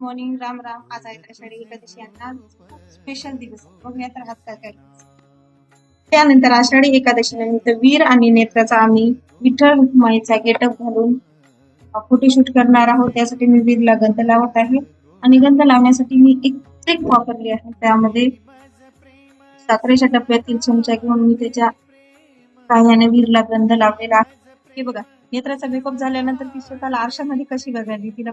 Morning, Ram Ram. आज आहे आषाढी एकादशी आणि आज स्पेशल दिवस. बघूया तर आज काय काय. त्यानंतर आषाढी एकादशीनिमित्त वीर आणि नेत्राचा आम्ही विठ्ठल रुक्माईचा गेटअप घालून फोटोशूट करणार आहोत. त्यासाठी मी वीरला गंध लावत आहे आणि गंध लावण्यासाठी मी एक ट्रिक वापरली आहे. त्यामध्ये साखरेच्या डब्यातील चमचा घेऊन मी त्याच्या साह्याने वीरला गंध लावलेला आहे. हे बघा, नेत्राचा मेकअप झाल्यानंतर ती स्वतःला आरशामध्ये कशी बघायली, तिला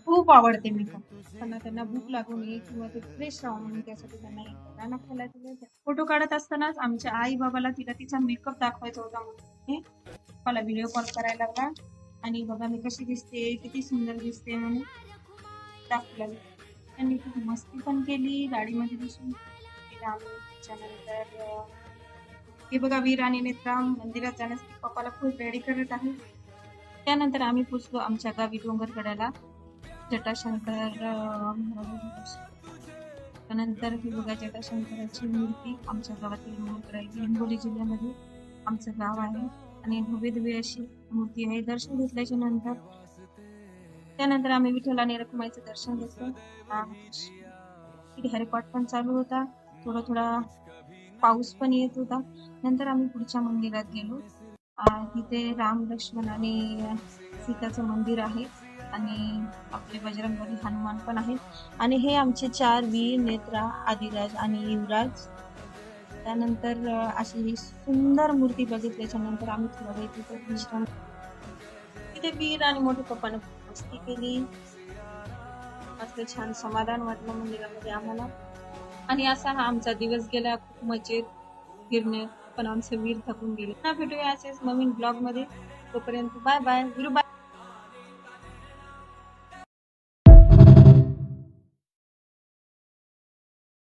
खूप आवडते मेकअप. त्यांना भूक लागू नये किंवा ते फ्रेश राहू म्हणून त्यासाठी त्यांना एक गाणं खायला दिलं. फोटो काढत असतानाच आमच्या आई बाबाला तिला तिचा मेकअप दाखवायचा होता म्हणून मला व्हिडिओ कॉल करायला लागला आणि बघा मी कशी दिसते, किती सुंदर दिसते म्हणून दाखवला. त्यांनी खूप मस्ती पण केली गाडीमध्ये बसून. त्याच्यानंतर हे बघा, वीर आणि नेत्रा मंदिरात जाण्यासाठी पप्पाला खूप रेडी करत आहे. त्यानंतर आम्ही पोचलो आमच्या गावी डोंगरकड्याला, जटाशंकर. त्यानंतर ही बघा जटाशंकराची मूर्ती आमच्या गावातील डोंगरकडा हिंगोली जिल्ह्यामध्ये आमचं गाव आहे आणि भव्य दिव्य अशी मूर्ती आहे. दर्शन घेतल्याच्या नंतर त्यानंतर आम्ही विठ्ठल आणि रखुमाईचं दर्शन घेतलं. हरिपाठ पण चालू होता, थोडा थोडा पाऊस पण येत होता. नंतर आम्ही पुढच्या मंदिरात गेलो. तिथे राम, लक्ष्मण आणि सीताचं मंदिर आहे आणि आपले बजरंगबली हनुमान पण आहे. आणि हे आमचे 4 वीर, नेत्रा, आदिराज आणि युवराज. त्यानंतर अशी ही सुंदर मूर्ती बघितल्याच्या नंतर आम्ही थोडा वेळ तिथे विश्राम. तिथे वीर आणि मोठे पप्पाने मस्ती केली. मस्त छान समाधान वाटलं मंदिरामध्ये आम्हाला. आणि असा हा आमचा दिवस गेला खूप मजेत फिरणे. पण आमचे वीर थकून गेले. भेटूया असेच नवीन ब्लॉग मध्ये. तोपर्यंत बाय बाय.